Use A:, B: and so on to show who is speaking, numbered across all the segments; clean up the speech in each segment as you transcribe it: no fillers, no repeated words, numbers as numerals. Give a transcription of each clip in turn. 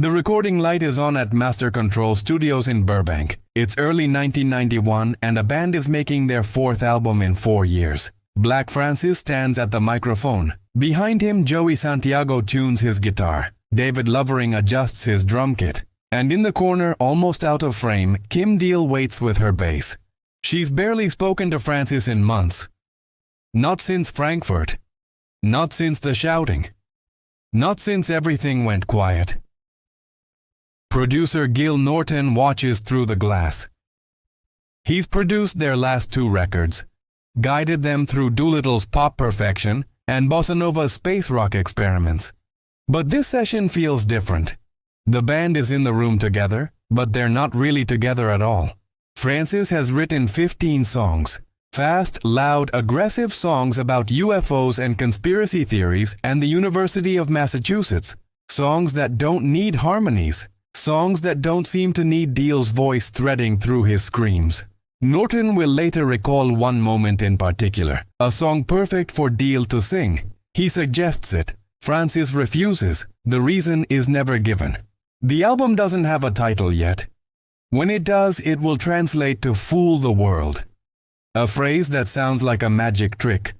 A: The recording light is on at Master Control Studios in Burbank. It's early 1991 and a band is making their fourth album in 4 years. Black Francis stands at the microphone. Behind him, Joey Santiago tunes his guitar. David Lovering adjusts his drum kit. And in the corner, almost out of frame, Kim Deal waits with her bass. She's barely spoken to Francis in months. Not since Frankfurt. Not since the shouting. Not since everything went quiet. Producer Gil Norton watches through the glass. He's produced their last 2 records, guided them through Doolittle's pop perfection and Bossa Nova's space rock experiments. But this session feels different. The band is in the room together, but they're not really together at all. Francis has written 15 songs. Fast, loud, aggressive songs about UFOs and conspiracy theories and the University of Massachusetts. Songs that don't need harmonies. Songs that don't seem to need Deal's voice threading through his screams. Norton will later recall one moment in particular, a song perfect for Deal to sing. He suggests it. Francis refuses. The reason is never given. The album doesn't have a title yet. When it does, it will translate to Fool the World. A phrase that sounds like a magic trick.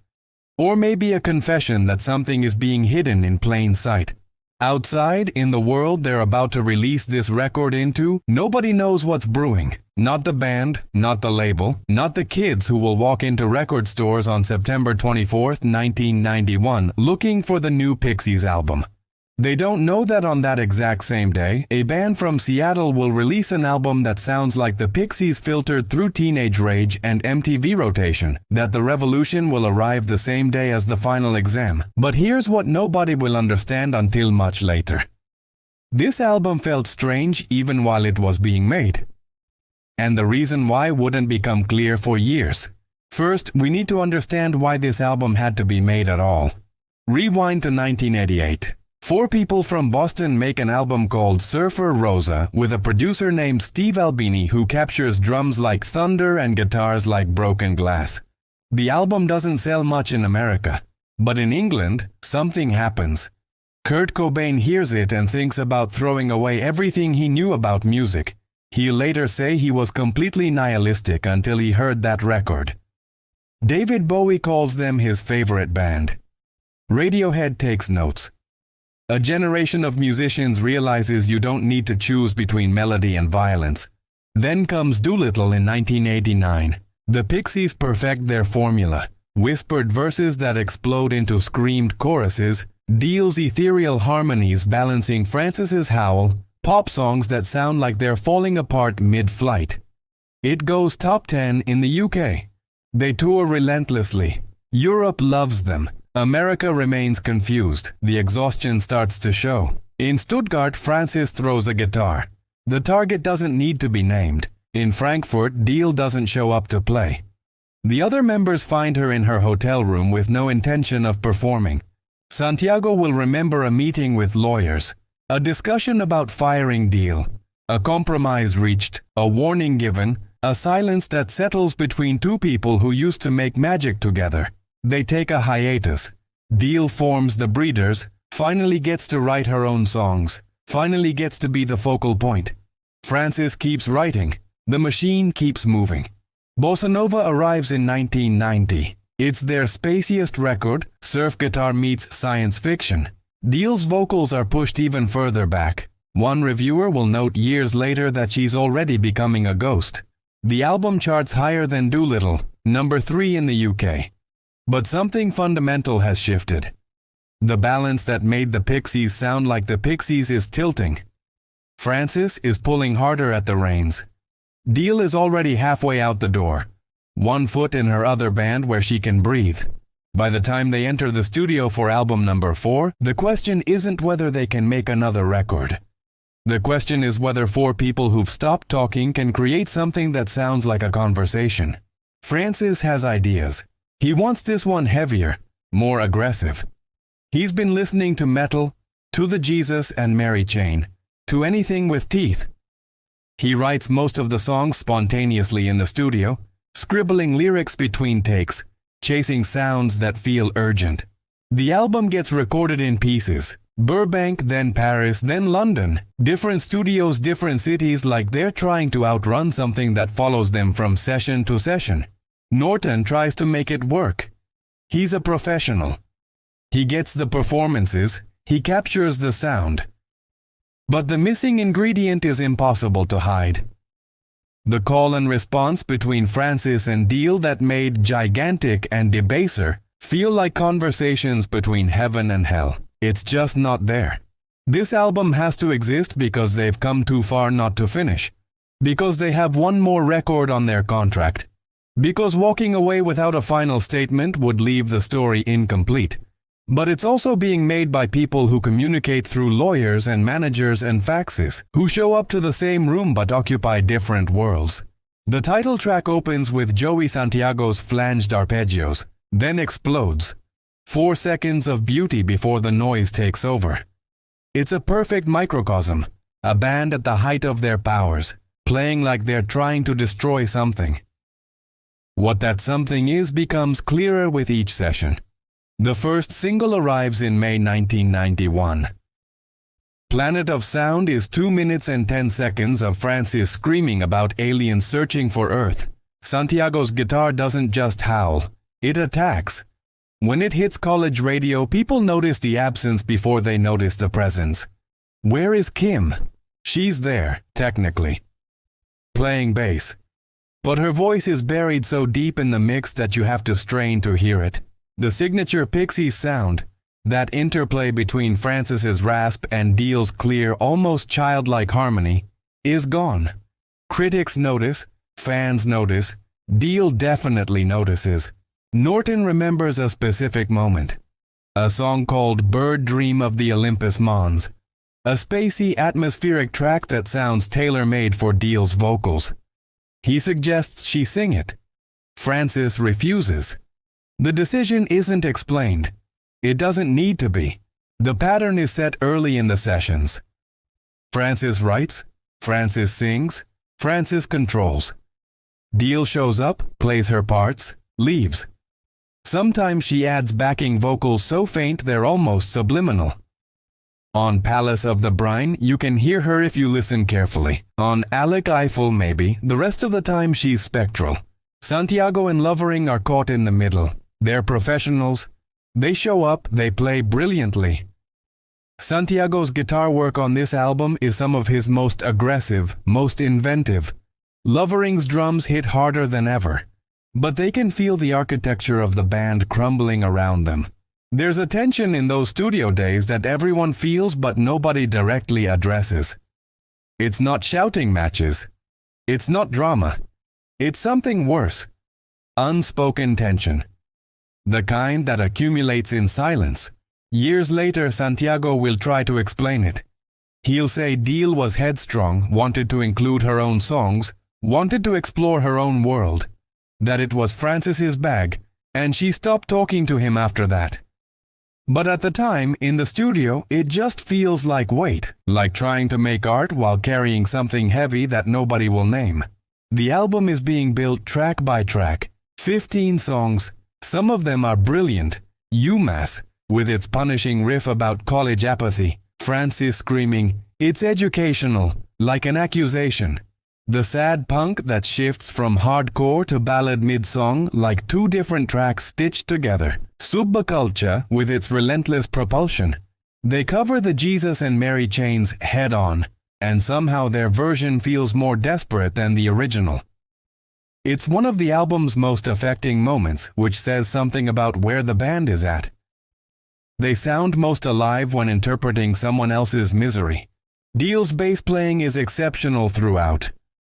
A: Or maybe a confession that something is being hidden in plain sight. Outside, in the world they're about to release this record into, nobody knows what's brewing. Not the band, not the label, not the kids who will walk into record stores on September 24, 1991, looking for the new Pixies album. They don't know that on that exact same day, a band from Seattle will release an album that sounds like the Pixies filtered through Teenage Rage and MTV rotation, that the revolution will arrive the same day as the final exam. But here's what nobody will understand until much later. This album felt strange even while it was being made. And the reason why wouldn't become clear for years. First, we need to understand why this album had to be made at all. Rewind to 1988. 4 people from Boston make an album called Surfer Rosa with a producer named Steve Albini who captures drums like thunder and guitars like broken glass. The album doesn't sell much in America, but in England, something happens. Kurt Cobain hears it and thinks about throwing away everything he knew about music. He'll later say he was completely nihilistic until he heard that record. David Bowie calls them his favorite band. Radiohead takes notes. A generation of musicians realizes you don't need to choose between melody and violence. Then comes Doolittle in 1989. The Pixies perfect their formula. Whispered verses that explode into screamed choruses, Deal's ethereal harmonies balancing Francis's howl, pop songs that sound like they're falling apart mid-flight. It goes top 10 in the UK. They tour relentlessly. Europe loves them. America remains confused. The exhaustion starts to show. In Stuttgart, Francis throws a guitar. The target doesn't need to be named. In Frankfurt, Deal doesn't show up to play. The other members find her in her hotel room with no intention of performing. Santiago will remember a meeting with lawyers, a discussion about firing Deal, a compromise reached, a warning given, a silence that settles between 2 people who used to make magic together. They take a hiatus. Deal forms the Breeders, finally gets to write her own songs, finally gets to be the focal point. Francis keeps writing. The machine keeps moving. Bossa Nova arrives in 1990. It's their spaciest record, surf guitar meets science fiction. Deal's vocals are pushed even further back. One reviewer will note years later that she's already becoming a ghost. The album charts higher than Doolittle, number 3 in the UK. But something fundamental has shifted. The balance that made the Pixies sound like the Pixies is tilting. Francis is pulling harder at the reins. Deal is already halfway out the door, 1 foot in her other band where she can breathe. By the time they enter the studio for album number 4, the question isn't whether they can make another record. The question is whether 4 people who've stopped talking can create something that sounds like a conversation. Francis has ideas. He wants this one heavier, more aggressive. He's been listening to metal, to the Jesus and Mary chain, to anything with teeth. He writes most of the songs spontaneously in the studio, scribbling lyrics between takes, chasing sounds that feel urgent. The album gets recorded in pieces, Burbank, then Paris, then London. Different studios, different cities, like they're trying to outrun something that follows them from session to session. Norton tries to make it work. He's a professional. He gets the performances, he captures the sound. But the missing ingredient is impossible to hide. The call and response between Francis and Deal that made Gigantic and Debaser feel like conversations between heaven and hell. It's just not there. This album has to exist because they've come too far not to finish. Because they have one more record on their contract. Because walking away without a final statement would leave the story incomplete. But it's also being made by people who communicate through lawyers and managers and faxes, who show up to the same room but occupy different worlds. The title track opens with Joey Santiago's flanged arpeggios, then explodes. 4 seconds of beauty before the noise takes over. It's a perfect microcosm, a band at the height of their powers, playing like they're trying to destroy something. What that something is becomes clearer with each session. The first single arrives in May 1991. Planet of Sound is 2 minutes and 10 seconds of Francis screaming about aliens searching for Earth. Santiago's guitar doesn't just howl, it attacks. When it hits college radio, people notice the absence before they notice the presence. Where is Kim? She's there, technically, playing bass. But her voice is buried so deep in the mix that you have to strain to hear it. The signature Pixies sound, that interplay between Francis's rasp and Deal's clear, almost childlike harmony, is gone. Critics notice, fans notice, Deal definitely notices. Norton remembers a specific moment. A song called Bird Dream of the Olympus Mons. A spacey, atmospheric track that sounds tailor-made for Deal's vocals. He suggests she sing it. Francis refuses. The decision isn't explained. It doesn't need to be. The pattern is set early in the sessions. Francis writes, Francis sings, Francis controls. Deal shows up, plays her parts, leaves. Sometimes she adds backing vocals so faint they're almost subliminal. On Palace of the Brine, you can hear her if you listen carefully. On Alec Eiffel, maybe, the rest of the time she's spectral. Santiago and Lovering are caught in the middle. They're professionals. They show up, they play brilliantly. Santiago's guitar work on this album is some of his most aggressive, most inventive. Lovering's drums hit harder than ever. But they can feel the architecture of the band crumbling around them. There's a tension in those studio days that everyone feels but nobody directly addresses. It's not shouting matches. It's not drama. It's something worse. Unspoken tension. The kind that accumulates in silence. Years later, Santiago will try to explain it. He'll say Deal was headstrong, wanted to include her own songs, wanted to explore her own world. That it was Francis's bag, and she stopped talking to him after that. But at the time, in the studio, it just feels like weight, like trying to make art while carrying something heavy that nobody will name. The album is being built track by track, 15 songs, some of them are brilliant. UMass, with its punishing riff about college apathy, Francis screaming, it's educational, like an accusation. The sad punk that shifts from hardcore to ballad mid-song like two different tracks stitched together. Subculture with its relentless propulsion. They cover the Jesus and Mary chains head-on, and somehow their version feels more desperate than the original. It's one of the album's most affecting moments, which says something about where the band is at. They sound most alive when interpreting someone else's misery. Deal's bass playing is exceptional throughout.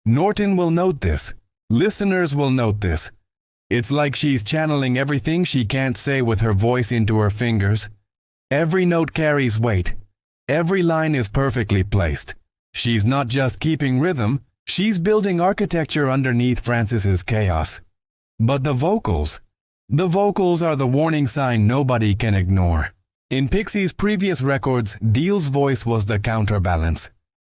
A: Norton will note this. Listeners will note this. It's like she's channeling everything she can't say with her voice into her fingers. Every note carries weight. Every line is perfectly placed. She's not just keeping rhythm, she's building architecture underneath Francis's chaos. But the vocals are the warning sign nobody can ignore. In Pixies' previous records, Deal's voice was the counterbalance.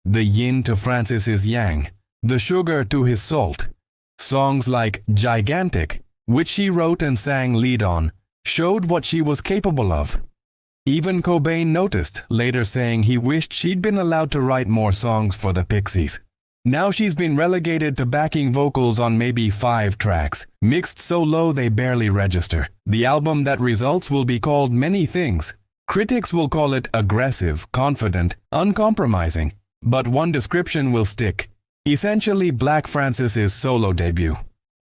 A: The yin to Francis's yang. The sugar to his salt. Songs like Gigantic, which she wrote and sang lead on, showed what she was capable of. Even Cobain noticed, later saying he wished she'd been allowed to write more songs for the Pixies. Now she's been relegated to backing vocals on maybe 5 tracks, mixed so low they barely register. The album that results will be called many things. Critics will call it aggressive, confident, uncompromising. But one description will stick. Essentially Black Francis's solo debut.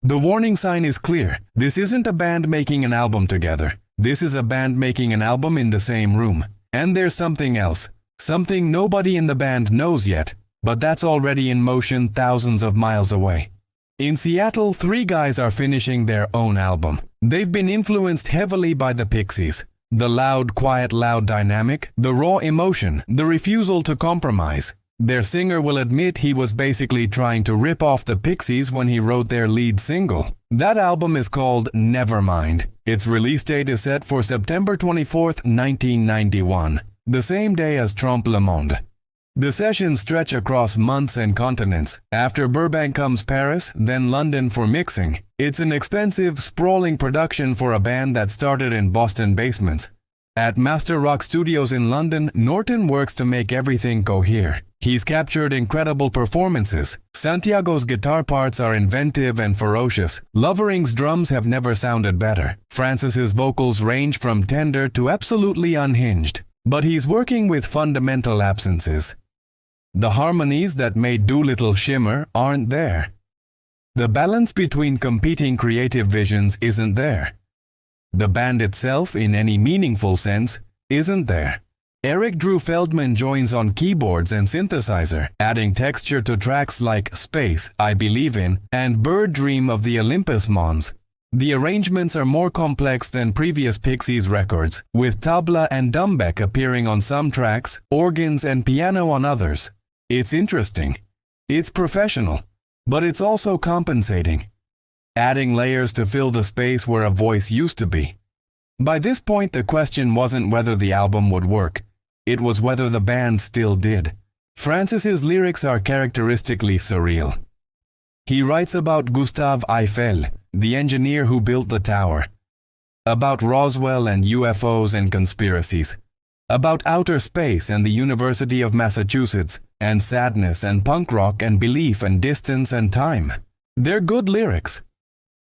A: The warning sign is clear. This isn't a band making an album together. This is a band making an album in the same room. And there's something else. Something nobody in the band knows yet. But that's already in motion thousands of miles away. In Seattle, 3 guys are finishing their own album. They've been influenced heavily by the Pixies. The loud, quiet, loud dynamic, the raw emotion, the refusal to compromise. Their singer will admit he was basically trying to rip off the Pixies when he wrote their lead single. That album is called Nevermind. Its release date is set for September 24th, 1991, the same day as Trompe le Monde. The sessions stretch across months and continents. After Burbank comes Paris, then London for mixing. It's an expensive, sprawling production for a band that started in Boston basements. At Master Rock Studios in London, Norton works to make everything cohere. He's captured incredible performances. Santiago's guitar parts are inventive and ferocious. Lovering's drums have never sounded better. Francis's vocals range from tender to absolutely unhinged. But he's working with fundamental absences. The harmonies that made Doolittle shimmer aren't there. The balance between competing creative visions isn't there. The band itself, in any meaningful sense, isn't there. Eric Drew Feldman joins on keyboards and synthesizer, adding texture to tracks like Space, I Believe In, and Bird Dream of the Olympus Mons. The arrangements are more complex than previous Pixies records, with tabla and doumbek appearing on some tracks, organs and piano on others. It's interesting. It's professional. But it's also compensating. Adding layers to fill the space where a voice used to be. By this point, the question wasn't whether the album would work. It was whether the band still did. Francis's lyrics are characteristically surreal. He writes about Gustave Eiffel, the engineer who built the tower. About Roswell and UFOs and conspiracies. About outer space and the University of Massachusetts, and sadness and punk rock and belief and distance and time. They're good lyrics.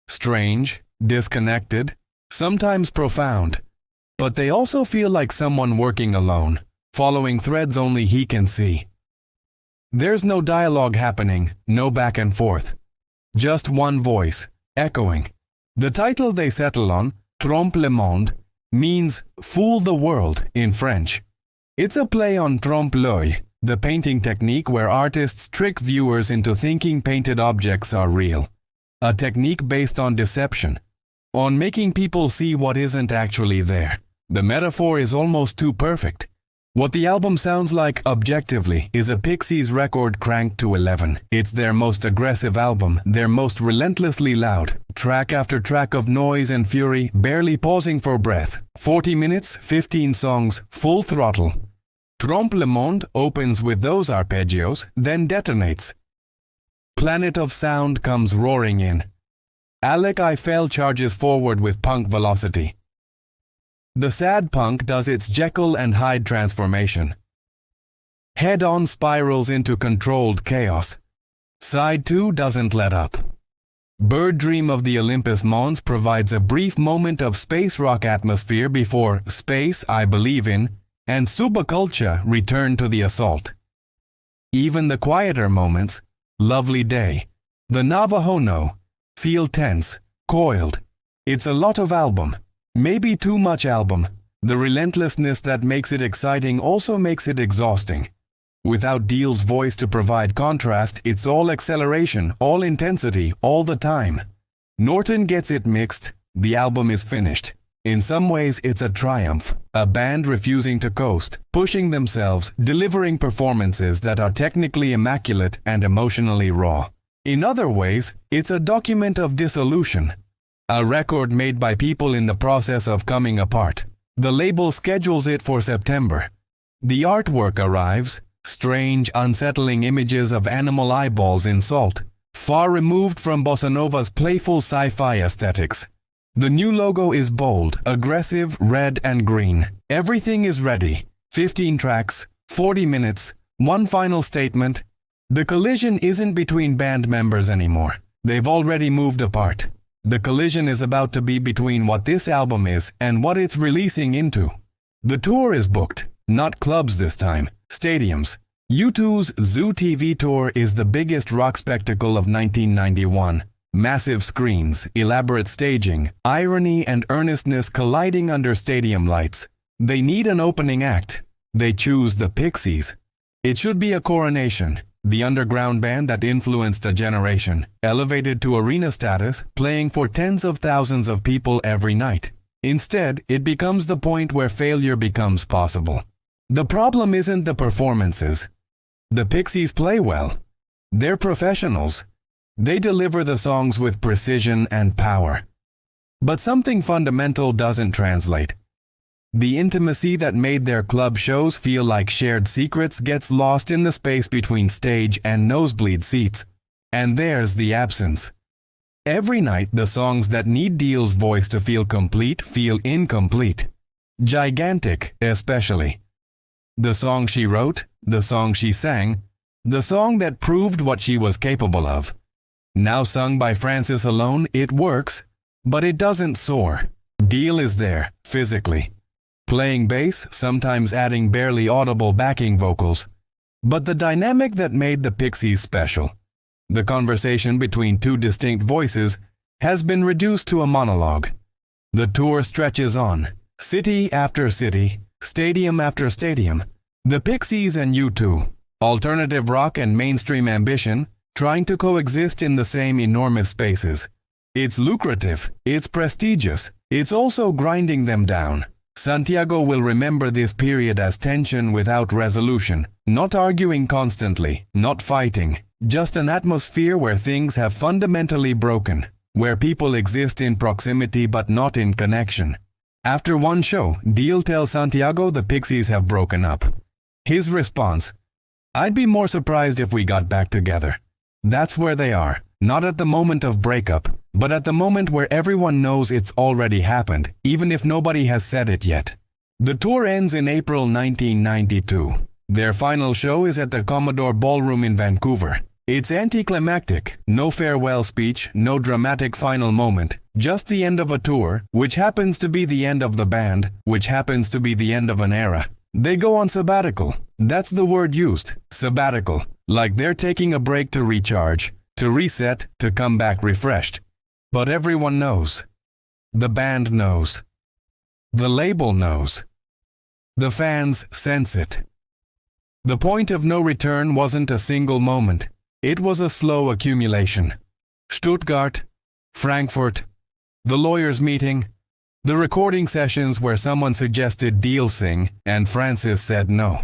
A: Strange, disconnected, sometimes profound. But they also feel like someone working alone, following threads only he can see. There's no dialogue happening, no back and forth. Just one voice, echoing. The title they settle on, Trompe le Monde, means fool the world in French. It's a play on trompe l'œil, the painting technique where artists trick viewers into thinking painted objects are real. A technique based on deception, on making people see what isn't actually there. The metaphor is almost too perfect. What the album sounds like, objectively, is a Pixies record cranked to 11. It's their most aggressive album, their most relentlessly loud. Track after track of noise and fury, barely pausing for breath. 40 minutes, 15 songs, full throttle. Trompe le Monde opens with those arpeggios, then detonates. Planet of Sound comes roaring in. Alec Eiffel charges forward with punk velocity. The sad punk does its Jekyll and Hyde transformation. Head-on spirals into controlled chaos. Side 2 doesn't let up. Bird Dream of the Olympus Mons provides a brief moment of space rock atmosphere before Space, I Believe In, and Subculture return to the assault. Even the quieter moments, Lovely Day, the Navajo No, feel tense, coiled. It's a lot of album. Maybe too much album. The relentlessness that makes it exciting also makes it exhausting. Without Deal's voice to provide contrast, it's all acceleration, all intensity, all the time. Norton gets it mixed. The album is finished. In some ways, it's a triumph. A band refusing to coast, pushing themselves, delivering performances that are technically immaculate and emotionally raw. In other ways, it's a document of dissolution. A record made by people in the process of coming apart. The label schedules it for September. The artwork arrives, strange, unsettling images of animal eyeballs in salt, far removed from bossa nova's playful sci-fi aesthetics. The new logo is bold, aggressive, red and green. Everything is ready. 15 tracks, 40 minutes, one final statement. The collision isn't between band members anymore. They've already moved apart. The collision is about to be between what this album is and what it's releasing into. The tour is booked, not clubs this time, stadiums. U2's Zoo TV tour is the biggest rock spectacle of 1991. Massive screens, elaborate staging, irony and earnestness colliding under stadium lights. They need an opening act. They choose the Pixies. It should be a coronation. The underground band that influenced a generation, elevated to arena status, playing for tens of thousands of people every night. Instead, it becomes the point where failure becomes possible. The problem isn't the performances. The Pixies play well. They're professionals. They deliver the songs with precision and power. But something fundamental doesn't translate. The intimacy that made their club shows feel like shared secrets gets lost in the space between stage and nosebleed seats. And there's the absence. Every night, the songs that need Deal's voice to feel complete feel incomplete. Gigantic, especially. The song she wrote, the song she sang, the song that proved what she was capable of. Now sung by Francis alone, it works, but it doesn't soar. Deal is there, physically. Playing bass, sometimes adding barely audible backing vocals. But the dynamic that made the Pixies special, the conversation between two distinct voices, has been reduced to a monologue. The tour stretches on, city after city, stadium after stadium. The Pixies and U2, alternative rock and mainstream ambition, trying to coexist in the same enormous spaces. It's lucrative, it's prestigious, it's also grinding them down. Santiago will remember this period as tension without resolution, not arguing constantly, not fighting, just an atmosphere where things have fundamentally broken, where people exist in proximity but not in connection. After one show, Deal tells Santiago the Pixies have broken up. His response, "I'd be more surprised if we got back together." That's where they are, not at the moment of breakup, but at the moment where everyone knows it's already happened, even if nobody has said it yet. The tour ends in April 1992. Their final show is at the Commodore Ballroom in Vancouver. It's anticlimactic, no farewell speech, no dramatic final moment, just the end of a tour, which happens to be the end of the band, which happens to be the end of an era. They go on sabbatical. That's the word used, sabbatical, like they're taking a break to recharge, to reset, to come back refreshed. But everyone knows. The band knows. The label knows. The fans sense it. The point of no return wasn't a single moment. It was a slow accumulation. Stuttgart, Frankfurt, the lawyers' meeting, the recording sessions where someone suggested Deal sing and Francis said no.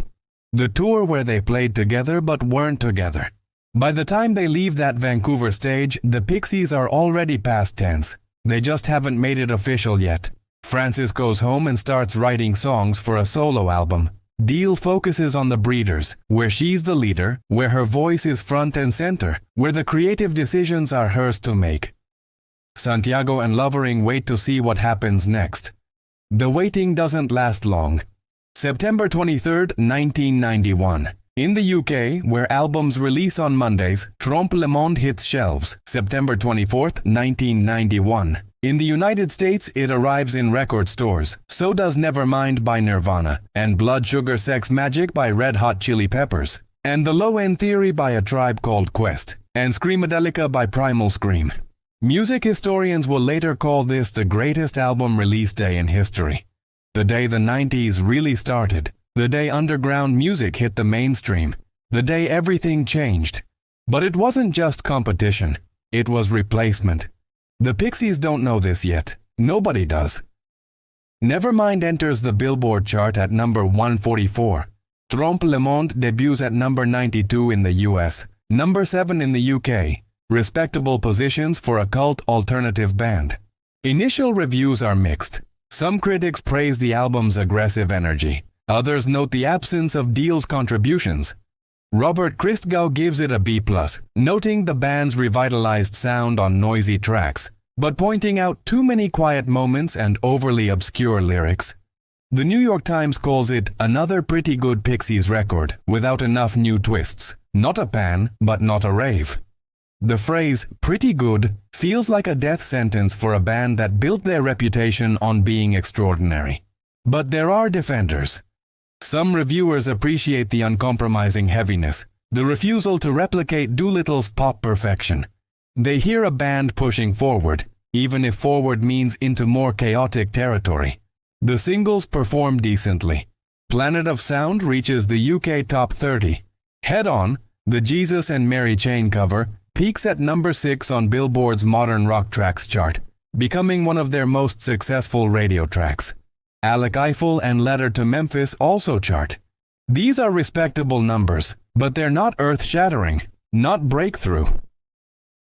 A: The tour where they played together but weren't together. By the time they leave that Vancouver stage, the Pixies are already past tense. They just haven't made it official yet. Francis goes home and starts writing songs for a solo album. Deal focuses on the Breeders, where she's the leader, where her voice is front and center, where the creative decisions are hers to make. Santiago and Lovering wait to see what happens next. The waiting doesn't last long. September 23, 1991. In the UK, where albums release on Mondays, Trompe le Monde hits shelves, September 24, 1991. In the United States, it arrives in record stores. So does Nevermind by Nirvana, and Blood Sugar Sex Magic by Red Hot Chili Peppers, and The Low End Theory by A Tribe Called Quest, and Screamadelica by Primal Scream. Music historians will later call this the greatest album release day in history. The day the 90s really started. The day underground music hit the mainstream. The day everything changed. But it wasn't just competition. It was replacement. The Pixies don't know this yet. Nobody does. Nevermind enters the Billboard chart at number 144. Trompe le Monde debuts at number 92 in the US, number 7 in the UK. Respectable positions for a cult alternative band. Initial reviews are mixed. Some critics praise the album's aggressive energy. Others note the absence of Deal's contributions. Robert Christgau gives it a B+, noting the band's revitalized sound on noisy tracks, but pointing out too many quiet moments and overly obscure lyrics. The New York Times calls it another pretty good Pixies record without enough new twists. Not a pan, but not a rave. The phrase pretty good feels like a death sentence for a band that built their reputation on being extraordinary. But there are defenders. Some reviewers appreciate the uncompromising heaviness, the refusal to replicate Doolittle's pop perfection. They hear a band pushing forward, even if forward means into more chaotic territory. The singles perform decently. Planet of Sound reaches the UK top 30. Head On, the Jesus and Mary Chain cover, peaks at number 6 on Billboard's Modern Rock Tracks chart, becoming one of their most successful radio tracks. Alec Eiffel and Letter to Memphis also chart. These are respectable numbers, but they're not earth-shattering, not breakthrough.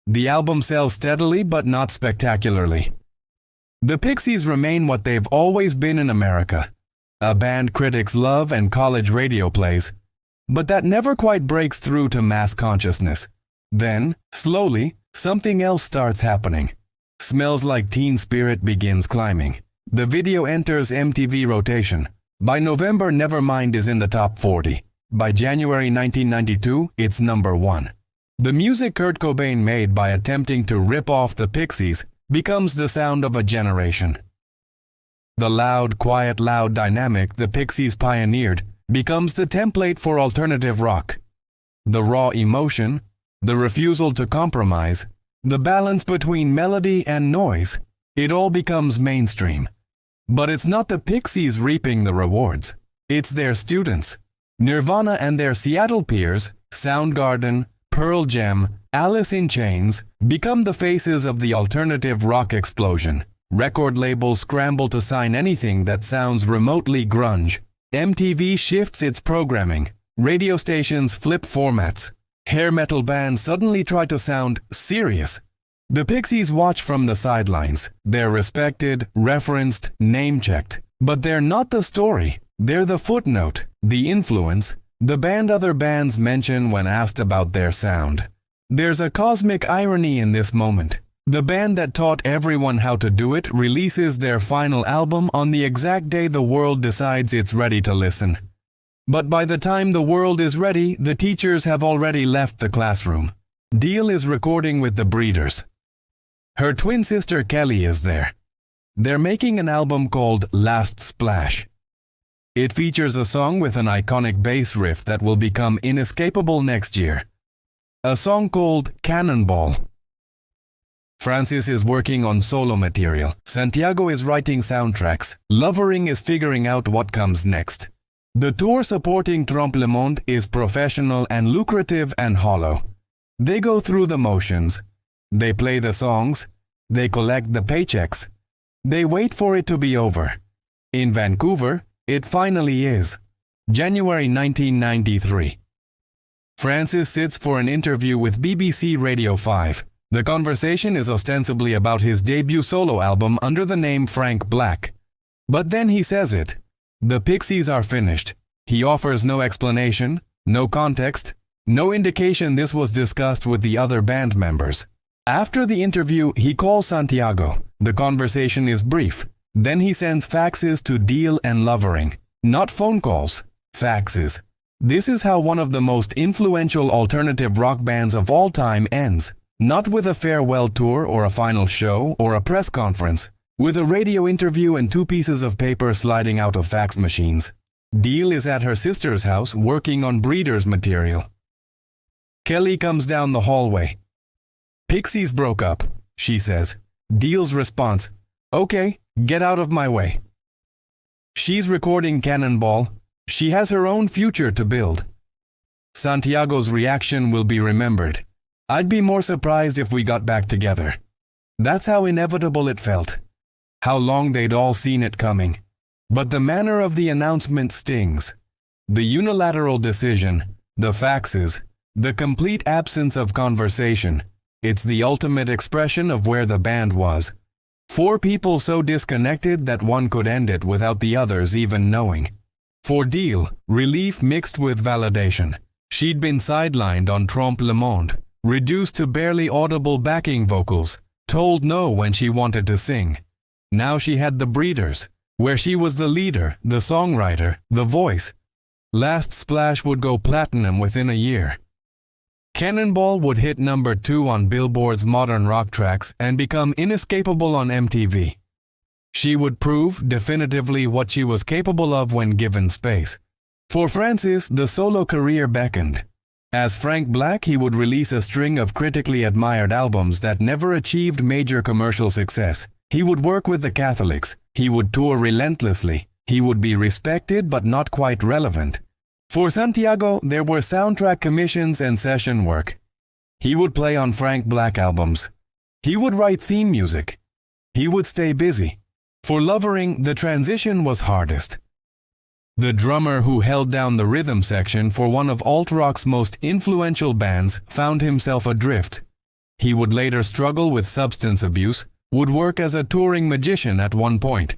A: The album sells steadily but not spectacularly. The Pixies remain what they've always been in America, a band critics love and college radio plays, but that never quite breaks through to mass consciousness. Then, slowly, something else starts happening. Smells Like Teen Spirit begins climbing. The video enters MTV rotation. By November, Nevermind is in the top 40. By January 1992, it's number 1. The music Kurt Cobain made by attempting to rip off the Pixies becomes the sound of a generation. The loud, quiet, loud dynamic the Pixies pioneered becomes the template for alternative rock. The raw emotion, the refusal to compromise, the balance between melody and noise, it all becomes mainstream. But it's not the Pixies reaping the rewards. It's their students. Nirvana and their Seattle peers, Soundgarden, Pearl Jam, Alice in Chains, become the faces of the alternative rock explosion. Record labels scramble to sign anything that sounds remotely grunge. MTV shifts its programming. Radio stations flip formats. Hair metal bands suddenly try to sound serious. The Pixies watch from the sidelines. They're respected, referenced, name-checked. But they're not the story. They're the footnote, the influence, the band other bands mention when asked about their sound. There's a cosmic irony in this moment. The band that taught everyone how to do it releases their final album on the exact day the world decides it's ready to listen. But by the time the world is ready, the teachers have already left the classroom. Deal is recording with the Breeders. Her twin sister Kelly is there. They're making an album called Last Splash. It features a song with an iconic bass riff that will become inescapable next year. A song called Cannonball. Francis is working on solo material. Santiago is writing soundtracks. Lovering is figuring out what comes next. The tour supporting Trompe le Monde is professional and lucrative and hollow. They go through the motions. They play the songs. They collect the paychecks. They wait for it to be over. In Vancouver, it finally is. January 1993. Francis sits for an interview with BBC Radio 5. The conversation is ostensibly about his debut solo album under the name Frank Black. But then he says it. The Pixies are finished. He offers no explanation, no context, no indication this was discussed with the other band members. After the interview, he calls Santiago. The conversation is brief. Then he sends faxes to Deal and Lovering. Not phone calls, faxes. This is how one of the most influential alternative rock bands of all time ends. Not with a farewell tour or a final show or a press conference. With a radio interview and 2 pieces of paper sliding out of fax machines. Deal is at her sister's house working on Breeders material. Kelly comes down the hallway. Pixies broke up, she says. Deal's response, okay, get out of my way. She's recording Cannonball. She has her own future to build. Santiago's reaction will be remembered. I'd be more surprised if we got back together. That's how inevitable it felt. How long they'd all seen it coming. But the manner of the announcement stings. The unilateral decision, the faxes, the complete absence of conversation. It's the ultimate expression of where the band was. 4 people so disconnected that one could end it without the others even knowing. For Deal, relief mixed with validation. She'd been sidelined on Trompe le Monde, reduced to barely audible backing vocals, told no when she wanted to sing. Now she had the Breeders, where she was the leader, the songwriter, the voice. Last Splash would go platinum within a year. Cannonball would hit number 2 on Billboard's modern rock tracks and become inescapable on MTV. She would prove definitively what she was capable of when given space. For Francis, the solo career beckoned. As Frank Black, he would release a string of critically admired albums that never achieved major commercial success. He would work with the Catholics. He would tour relentlessly. He would be respected but not quite relevant. For Santiago, there were soundtrack commissions and session work. He would play on Frank Black albums. He would write theme music. He would stay busy. For Lovering, the transition was hardest. The drummer who held down the rhythm section for one of alt-rock's most influential bands found himself adrift. He would later struggle with substance abuse, would work as a touring magician at one point.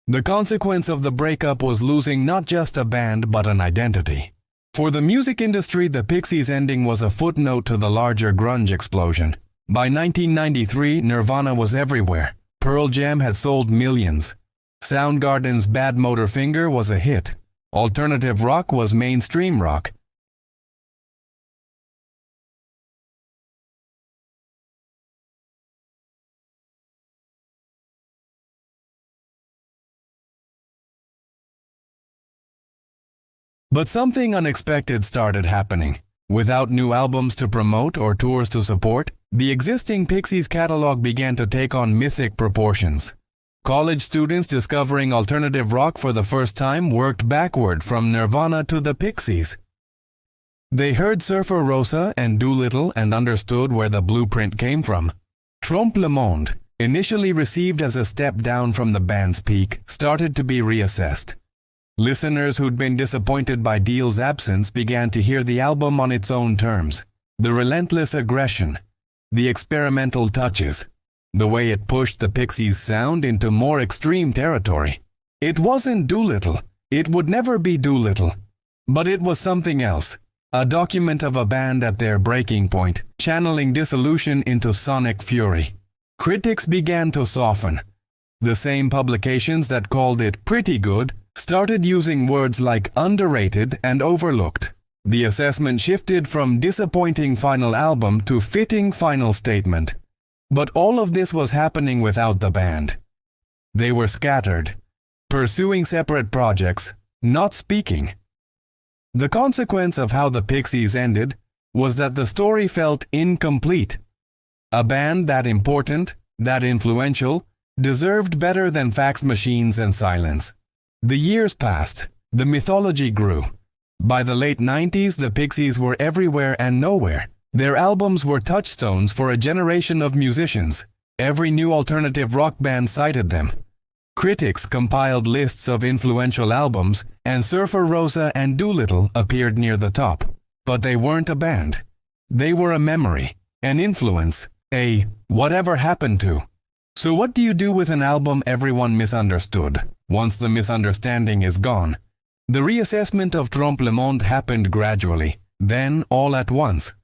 A: The consequence of the breakup was losing not just a band but an identity. For the music industry, the Pixies' ending was a footnote to the larger grunge explosion. By 1993, Nirvana was everywhere. Pearl Jam had sold millions. Soundgarden's Bad Motor Finger was a hit. Alternative rock was mainstream rock. But something unexpected started happening. Without new albums to promote or tours to support, the existing Pixies catalog began to take on mythic proportions. College students discovering alternative rock for the first time worked backward from Nirvana to the Pixies. They heard Surfer Rosa and Doolittle and understood where the blueprint came from. Trompe le Monde, initially received as a step down from the band's peak, started to be reassessed. Listeners who'd been disappointed by Deal's absence began to hear the album on its own terms. The relentless aggression, the experimental touches, the way it pushed the Pixies' sound into more extreme territory. It wasn't Doolittle. It would never be Doolittle. But it was something else. A document of a band at their breaking point, channeling dissolution into sonic fury. Critics began to soften. The same publications that called it pretty good started using words like underrated and overlooked. The assessment shifted from disappointing final album to fitting final statement. But all of this was happening without the band. They were scattered, pursuing separate projects, not speaking. The consequence of how the Pixies ended was that the story felt incomplete. A band that important, that influential, deserved better than fax machines and silence. The years passed. The mythology grew. By the late 90s, the Pixies were everywhere and nowhere. Their albums were touchstones for a generation of musicians. Every new alternative rock band cited them. Critics compiled lists of influential albums, and Surfer Rosa and Doolittle appeared near the top. But they weren't a band. They were a memory, an influence, a whatever happened to. So what do you do with an album everyone misunderstood? Once the misunderstanding is gone. The reassessment of Trompe le Monde happened gradually, then all at once.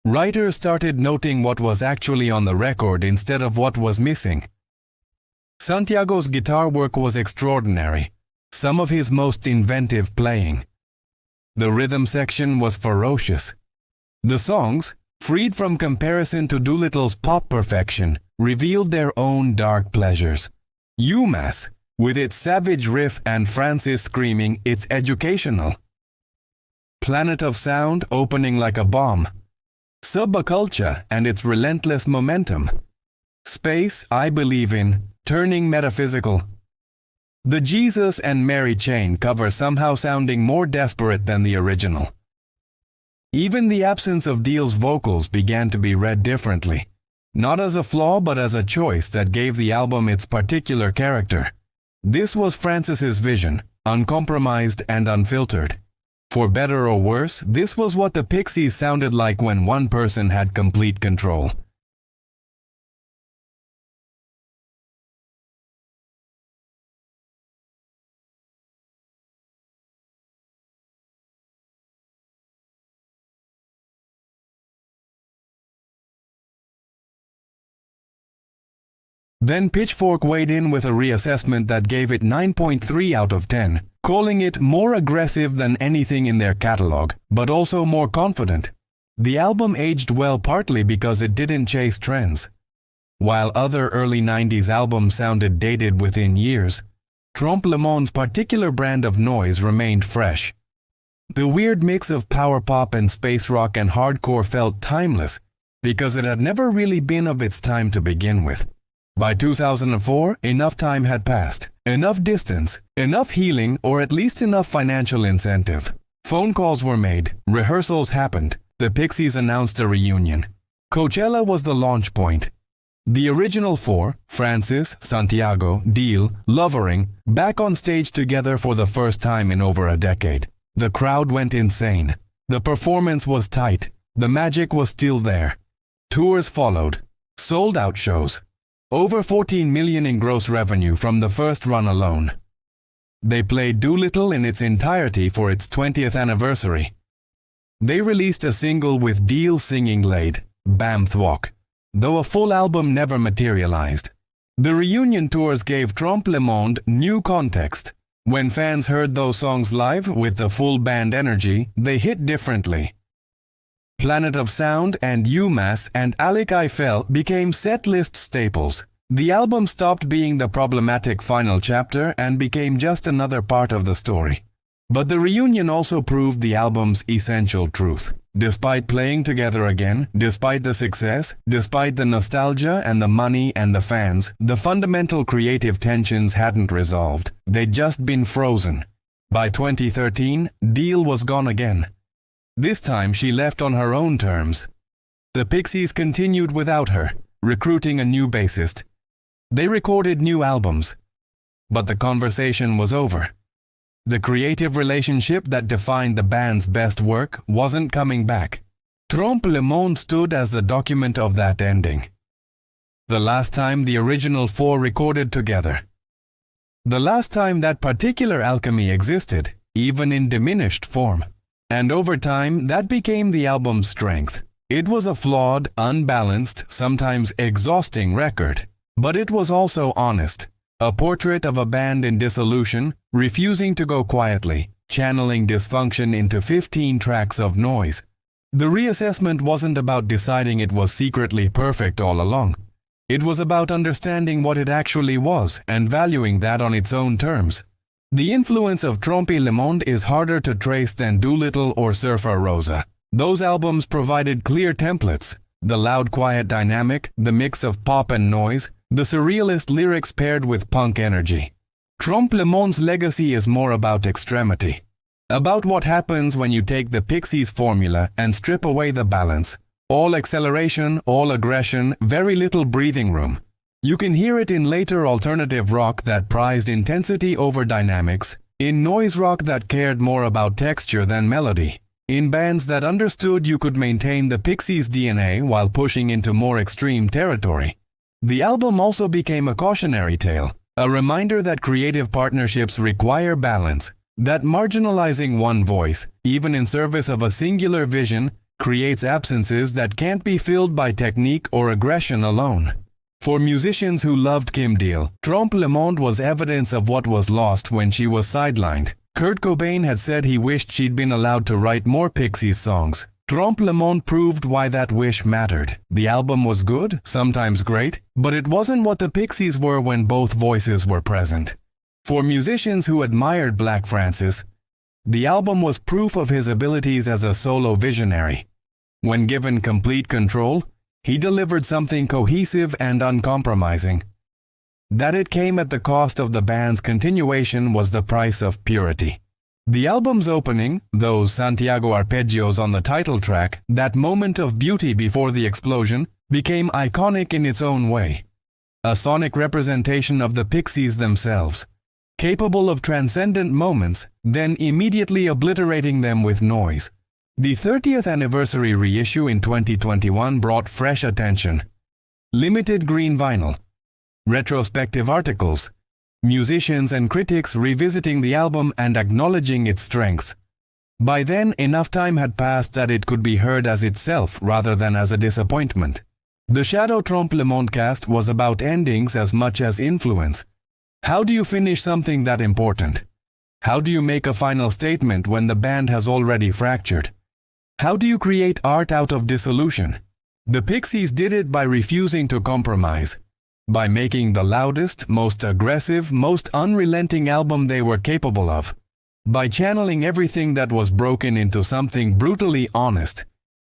A: Writers started noting what was actually on the record instead of what was missing. Santiago's guitar work was extraordinary, some of his most inventive playing. The rhythm section was ferocious. The songs, freed from comparison to Doolittle's pop perfection, revealed their own dark pleasures. UMass, with its savage riff and Francis screaming, it's educational. Planet of Sound opening like a bomb. Subculture and its relentless momentum. Space, I Believe in, turning metaphysical. The Jesus and Mary chain cover somehow sounding more desperate than the original. Even the absence of Deal's vocals began to be read differently. Not as a flaw but as a choice that gave the album its particular character. This was Francis's vision, uncompromised and unfiltered. For better or worse, this was what the Pixies sounded like when one person had complete control. Then Pitchfork weighed in with a reassessment that gave it 9.3 out of 10, calling it more aggressive than anything in their catalog, but also more confident. The album aged well partly because it didn't chase trends. While other early 90s albums sounded dated within years, Trompe le Monde's particular brand of noise remained fresh. The weird mix of power pop and space rock and hardcore felt timeless because it had never really been of its time to begin with. By 2004, enough time had passed, enough distance, enough healing, or at least enough financial incentive. Phone calls were made, rehearsals happened, the Pixies announced a reunion. Coachella was the launch point. The original four, Francis, Santiago, Deal, Lovering, back on stage together for the first time in over a decade. The crowd went insane. The performance was tight. The magic was still there. Tours followed. Sold-out shows. Over $14 million in gross revenue from the first run alone. They played Doolittle in its entirety for its 20th anniversary. They released a single with Deal singing lead, Bam Thwok, though a full album never materialized. The reunion tours gave Trompe le Monde new context. When fans heard those songs live with the full band energy, they hit differently. Planet of Sound and UMass and Alec Eiffel became setlist staples. The album stopped being the problematic final chapter and became just another part of the story. But the reunion also proved the album's essential truth. Despite playing together again, despite the success, despite the nostalgia and the money and the fans, the fundamental creative tensions hadn't resolved. They'd just been frozen. By 2013, Deal was gone again. This time she left on her own terms. The Pixies continued without her, recruiting a new bassist. They recorded new albums. But the conversation was over. The creative relationship that defined the band's best work wasn't coming back. Trompe le Monde stood as the document of that ending. The last time the original four recorded together. The last time that particular alchemy existed, even in diminished form. And over time, that became the album's strength. It was a flawed, unbalanced, sometimes exhausting record. But it was also honest. A portrait of a band in dissolution, refusing to go quietly, channeling dysfunction into 15 tracks of noise. The reassessment wasn't about deciding it was secretly perfect all along. It was about understanding what it actually was and valuing that on its own terms. The influence of Trompe le Monde is harder to trace than Doolittle or Surfer Rosa. Those albums provided clear templates. The loud-quiet dynamic, the mix of pop and noise, the surrealist lyrics paired with punk energy. Trompe le Monde's legacy is more about extremity. About what happens when you take the Pixies formula and strip away the balance. All acceleration, all aggression, very little breathing room. You can hear it in later alternative rock that prized intensity over dynamics, in noise rock that cared more about texture than melody, in bands that understood you could maintain the Pixies' DNA while pushing into more extreme territory. The album also became a cautionary tale, a reminder that creative partnerships require balance, that marginalizing one voice, even in service of a singular vision, creates absences that can't be filled by technique or aggression alone. For musicians who loved Kim Deal, Trompe le Monde was evidence of what was lost when she was sidelined. Kurt Cobain had said he wished she'd been allowed to write more Pixies songs. Trompe le Monde proved why that wish mattered. The album was good, sometimes great, but it wasn't what the Pixies were when both voices were present. For musicians who admired Black Francis, the album was proof of his abilities as a solo visionary. When given complete control, he delivered something cohesive and uncompromising. That it came at the cost of the band's continuation was the price of purity. The album's opening, those Santiago arpeggios on the title track, that moment of beauty before the explosion, became iconic in its own way. A sonic representation of the Pixies themselves, capable of transcendent moments, then immediately obliterating them with noise. The 30th anniversary reissue in 2021 brought fresh attention. Limited green vinyl, retrospective articles, musicians and critics revisiting the album and acknowledging its strengths. By then, enough time had passed that it could be heard as itself rather than as a disappointment. The Shadow Trompe Le Monde cast was about endings as much as influence. How do you finish something that important? How do you make a final statement when the band has already fractured? How do you create art out of dissolution? The Pixies did it by refusing to compromise, by making the loudest, most aggressive, most unrelenting album they were capable of, by channeling everything that was broken into something brutally honest.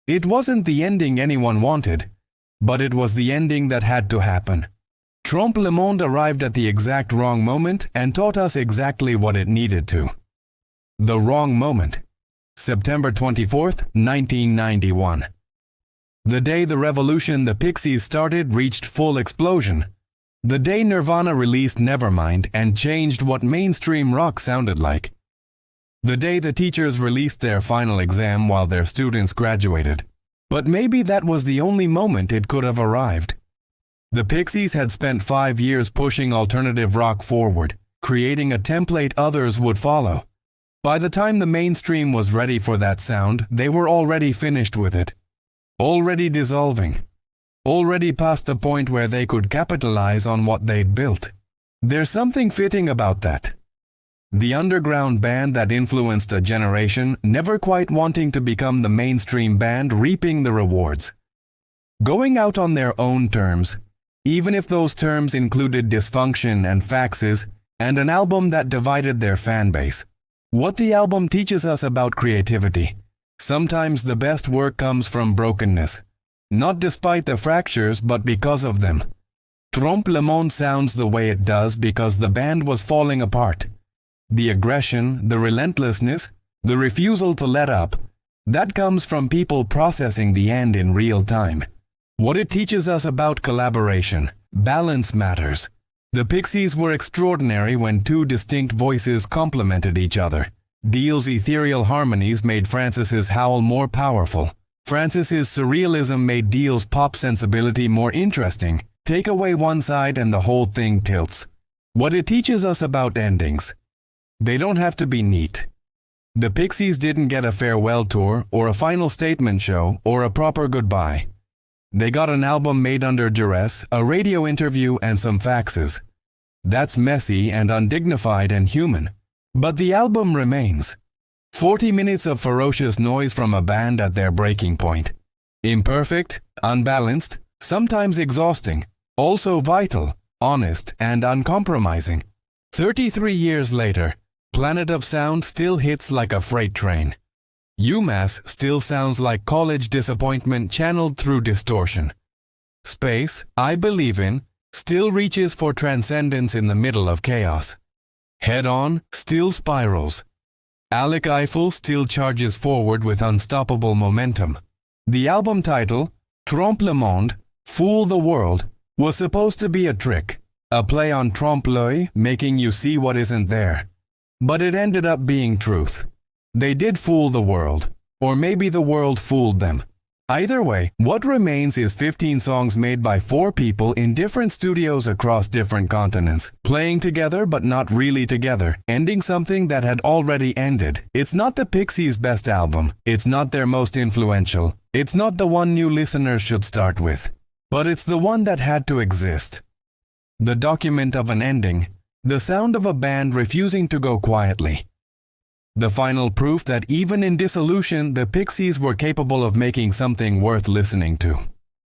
A: It wasn't the ending anyone wanted, but it was the ending that had to happen. Trompe Le Monde arrived at the exact wrong moment and taught us exactly what it needed to. The wrong moment. September 24th, 1991. The day the revolution the Pixies started reached full explosion. The day Nirvana released Nevermind and changed what mainstream rock sounded like. The day the teachers released their final exam while their students graduated. But maybe that was the only moment it could have arrived. The Pixies had spent 5 years pushing alternative rock forward, creating a template others would follow. By the time the mainstream was ready for that sound, they were already finished with it. Already dissolving. Already past the point where they could capitalize on what they'd built. There's something fitting about that. The underground band that influenced a generation, never quite wanting to become the mainstream band, reaping the rewards. Going out on their own terms, even if those terms included dysfunction and faxes, and an album that divided their fan base. What the album teaches us about creativity. Sometimes the best work comes from brokenness. Not despite the fractures, but because of them. Trompe Le Monde sounds the way it does because the band was falling apart. The aggression, the relentlessness, the refusal to let up, that comes from people processing the end in real time. What it teaches us about collaboration, balance matters. The Pixies were extraordinary when two distinct voices complemented each other. Deal's ethereal harmonies made Francis's howl more powerful. Francis's surrealism made Deal's pop sensibility more interesting. Take away one side and the whole thing tilts. What it teaches us about endings. They don't have to be neat. The Pixies didn't get a farewell tour or a final statement show or a proper goodbye. They got an album made under duress, a radio interview, and some faxes. That's messy and undignified and human. But the album remains. 40 minutes of ferocious noise from a band at their breaking point. Imperfect, unbalanced, sometimes exhausting, also vital, honest, and uncompromising. 33 years later, Planet of Sound still hits like a freight train. UMass still sounds like college disappointment channeled through distortion. Space, I Believe In, still reaches for transcendence in the middle of chaos. Head On still spirals. Alec Eiffel still charges forward with unstoppable momentum. The album title, Trompe Le Monde, Fool the World, was supposed to be a trick, a play on trompe-l'œil, making you see what isn't there. But it ended up being truth. They did fool the world, or maybe the world fooled them. Either way, what remains is 15 songs made by 4 people in different studios across different continents, playing together but not really together, ending something that had already ended. It's not the Pixies' best album, it's not their most influential, it's not the one new listeners should start with, but it's the one that had to exist. The document of an ending, the sound of a band refusing to go quietly. The final proof that even in dissolution, the Pixies were capable of making something worth listening to.